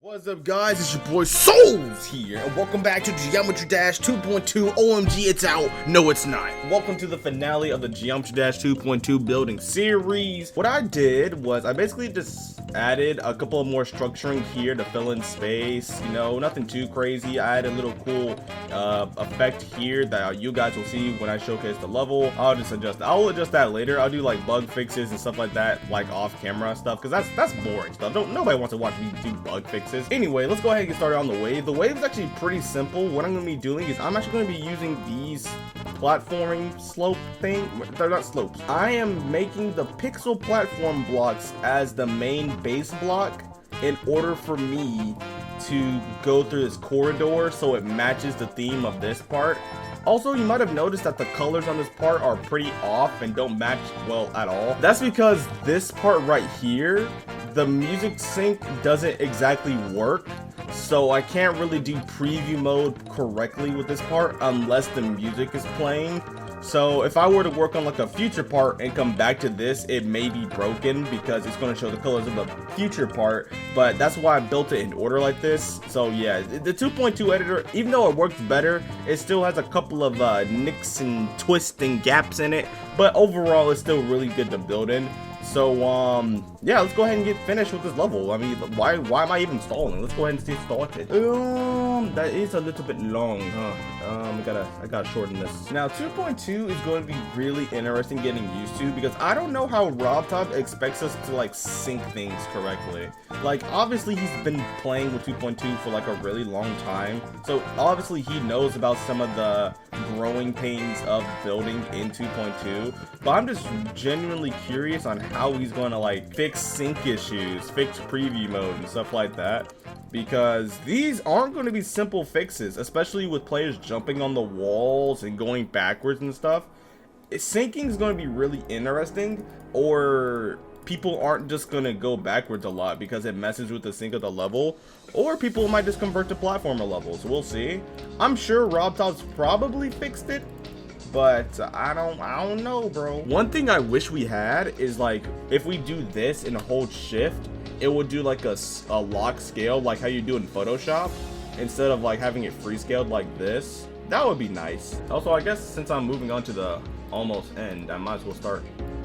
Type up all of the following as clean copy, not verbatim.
What's up, guys? It's your boy Souls here, and welcome back to Geometry Dash 2.2. OMG, it's out. No, it's not. Welcome to the finale of the Geometry Dash 2.2 building series. What I did was I basically just added a couple of more structuring here to fill in space. You know, nothing too crazy. I added a little cool effect here that you guys will see when I showcase the level. I'll adjust that later. I'll do like bug fixes and stuff like that, like off camera stuff, because that's boring stuff. Nobody wants to watch me do bug fixes. Anyway, let's go ahead and get started on the wave. The wave is actually pretty simple. What I'm going to be doing is I'm actually going to be using these platforming slope thing. They're not slopes. I am making the pixel platform blocks as the main base block in order for me to go through this corridor so it matches the theme of this part. Also, you might have noticed that the colors on this part are pretty off and don't match well at all. That's because this part right here, the music sync doesn't exactly work, so I can't really do preview mode correctly with this part unless the music is playing. So if I were to work on like a future part and come back to this, it may be broken because it's going to show the colors of the future part, but that's why I built it in order like this. So yeah, the 2.2 editor, even though it works better, it still has a couple of nicks and twists and gaps in it, but overall it's still really good to build in. So yeah, let's go ahead and get finished with this level. I mean, why am I even stalling? Let's go ahead and get started. That is a little bit long, huh? I gotta shorten this. Now 2.2 is going to be really interesting getting used to, because I don't know how RobTop expects us to like sync things correctly. Like, obviously he's been playing with 2.2 for like a really long time, so obviously he knows about some of the growing pains of building in 2.2, but I'm just genuinely curious on how he's going to like fix sync issues, fix preview mode and stuff like that, because these aren't going to be simple fixes, especially with players jumping on the walls and going backwards and stuff. Syncing is going to be really interesting, or people aren't just going to go backwards a lot because it messes with the sync of the level, or people might just convert to platformer levels. We'll see. I'm sure RobTop's probably fixed it, but I don't know, bro. One thing I wish we had is like, if we do this and hold shift, it would do like a lock scale like how you do in Photoshop, instead of like having it free scaled like this. That would be nice. Also, I guess since I'm moving on to the almost end, I might as well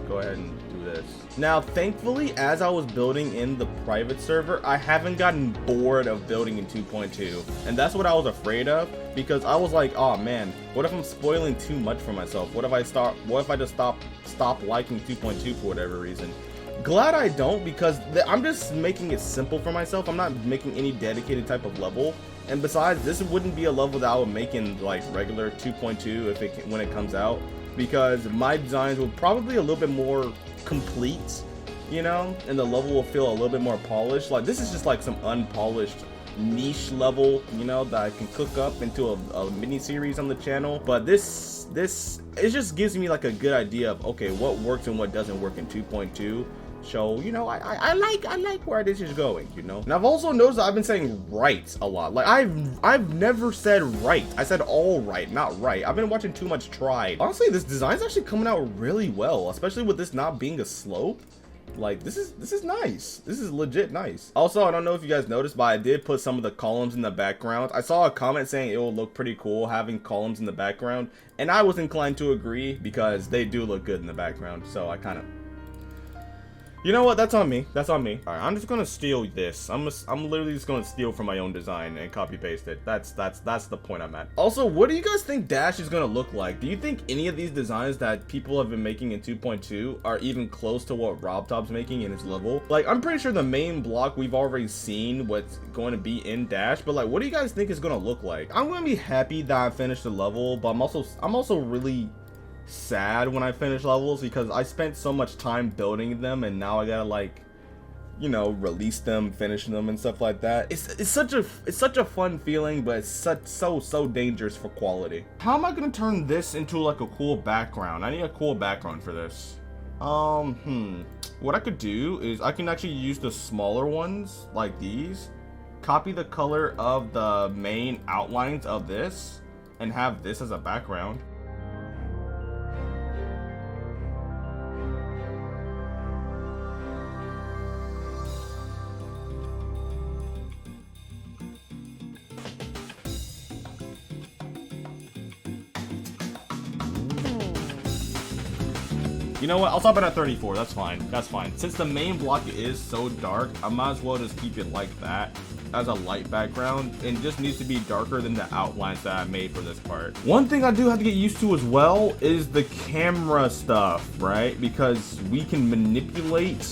go ahead and do this. Now, thankfully, as I was building in the private server, I haven't gotten bored of building in 2.2, and that's what I was afraid of, because I was like, oh man, what if I'm spoiling too much for myself? What if I just stop liking 2.2 for whatever reason? Glad I don't, because I'm just making it simple for myself. I'm not making any dedicated type of level, and besides, this wouldn't be a level that I would make in like regular 2.2 when it comes out, because my designs will probably a little bit more complete, you know, and the level will feel a little bit more polished. Like, this is just like some unpolished niche level, you know, that I can cook up into a mini series on the channel. But this it just gives me like a good idea of, okay, what works and what doesn't work in 2.2. So, you know, I like where this is going, you know. And I've also noticed that I've been saying right a lot. Like, I've never said right. I said all right, not right. I've been watching too much Tried. Honestly, this design's actually coming out really well, especially with this not being a slope. Like, this is nice. This is legit nice. Also, I don't know if you guys noticed, but I did put some of the columns in the background. I saw a comment saying it will look pretty cool having columns in the background, and I was inclined to agree, because they do look good in the background. So I kind of, you know what? That's on me. That's on me. All right, I'm just gonna steal this. I'm literally just gonna steal from my own design and copy paste it. That's the point I'm at. Also, what do you guys think Dash is gonna look like? Do you think any of these designs that people have been making in 2.2 are even close to what RobTop's making in his level? Like, I'm pretty sure the main block we've already seen what's going to be in Dash, but like, what do you guys think is gonna look like? I'm gonna be happy that I finished the level, but I'm also really sad when I finish levels, because I spent so much time building them, and now I gotta, like, you know, release them, finish them and stuff like that. It's such a fun feeling, but it's so dangerous for quality. How am I gonna turn this into like a cool background? I need a cool background for this. What I could do is I can actually use the smaller ones like these, copy the color of the main outlines of this, and have this as a background. You know what? I'll stop it at 34. That's fine. That's fine. Since the main block is so dark, I might as well just keep it like that as a light background, and just needs to be darker than the outlines that I made for this part. One thing I do have to get used to as well is the camera stuff, right? Because we can manipulate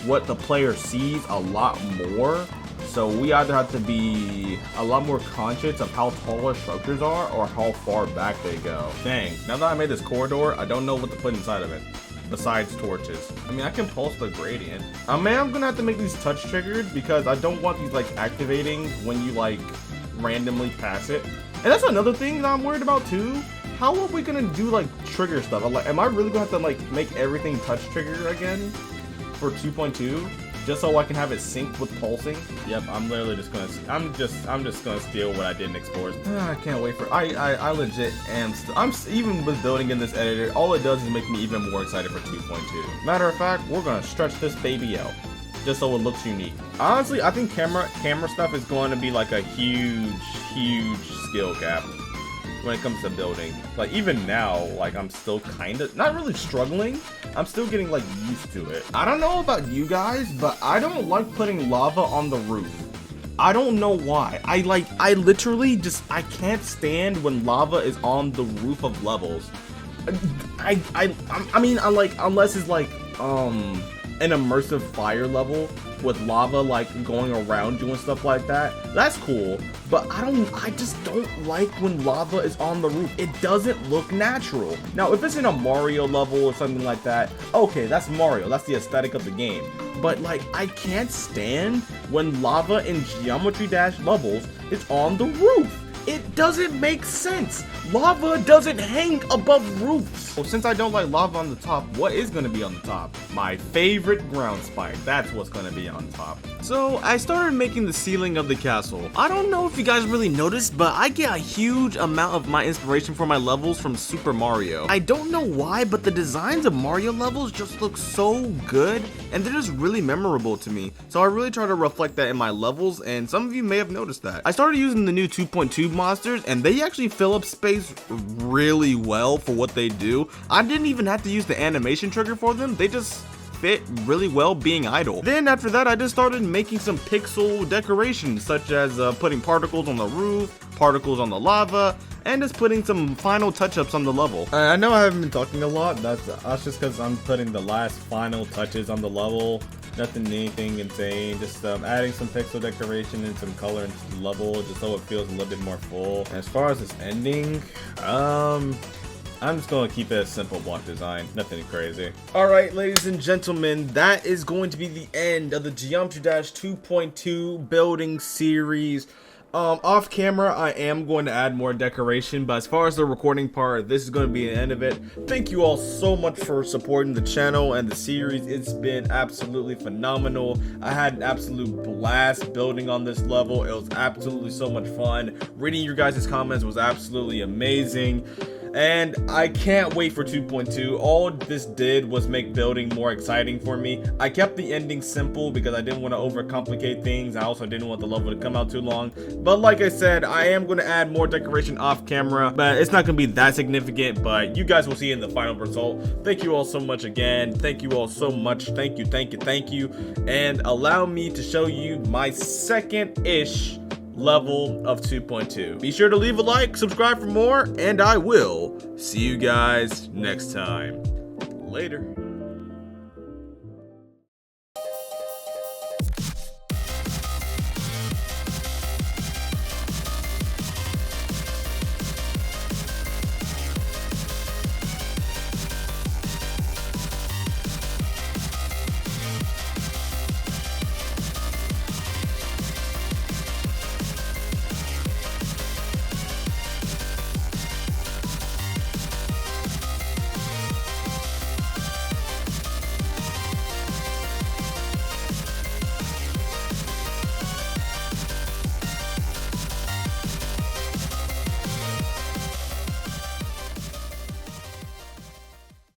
what the player sees a lot more. So we either have to be a lot more conscious of how tall our structures are or how far back they go. Dang, now that I made this corridor, I don't know what to put inside of it besides torches. I mean, I can pulse the gradient. I'm gonna have to make these touch triggered because I don't want these like activating when you like randomly pass it. And that's another thing that I'm worried about too. How are we gonna do like trigger stuff? Like, am I really gonna have to like make everything touch trigger again for 2.2? Just so I can have it sync with pulsing. Yep, I'm literally just gonna. I'm just gonna steal what I did in Explorers. I can't wait for. I legit am. Even with building in this editor, all it does is make me even more excited for 2.2. Matter of fact, we're gonna stretch this baby out, just so it looks unique. Honestly, I think camera stuff is going to be like a huge skill gap when it comes to building. Like even now, like I'm still kind of not really struggling. I'm still getting like used to it. I don't know about you guys, but I don't like putting lava on the roof. I don't know why. I literally just, I can't stand when lava is on the roof of levels. I mean, I like, unless it's like an immersive fire level with lava like going around you and stuff like that. That's cool, but I just don't like when lava is on the roof. It doesn't look natural. Now, if it's in a Mario level or something like that, okay, that's Mario. That's the aesthetic of the game. But like, I can't stand when lava in Geometry Dash levels is on the roof. It doesn't make sense. Lava doesn't hang above roofs. Well, since I don't like lava on the top, what is going to be on the top? My favorite ground spike. That's what's going to be on top. So I started making the ceiling of the castle. I don't know if you guys really noticed, but I get a huge amount of my inspiration for my levels from Super Mario. I don't know why, but the designs of Mario levels just look so good, and they're just really memorable to me. So I really try to reflect that in my levels, and some of you may have noticed that. I started using the new 2.2 monsters, and they actually fill up space really well for what they do. I didn't even have to use the animation trigger for them. They just fit really well being idle. Then after that, I just started making some pixel decorations, such as putting particles on the roof, particles on the lava, and just putting some final touch-ups on the level. I know I haven't been talking a lot. That's just because I'm putting the last final touches on the level. Nothing, anything insane. Just adding some pixel decoration and some color into the level, just so it feels a little bit more full. And as far as this ending, I'm just going to keep it a simple block design. Nothing crazy. Alright, ladies and gentlemen, that is going to be the end of the Geometry Dash 2.2 building series. Off camera, I am going to add more decoration, but as far as the recording part, this is going to be the end of it. Thank you all so much for supporting the channel and the series. It's been absolutely phenomenal. I had an absolute blast building on this level. It was absolutely so much fun. Reading your guys' comments was absolutely amazing. And I can't wait for 2.2. All this did was make building more exciting for me. I kept the ending simple because I didn't want to overcomplicate things. I also didn't want the level to come out too long. But like I said, I am going to add more decoration off camera, but it's not going to be that significant, but you guys will see in the final result. Thank you all so much again. Thank you all so much. Thank you, thank you, thank you. And allow me to show you my second-ish level of 2.2. Be sure to leave a like, subscribe for more, and I will see you guys next time. Later.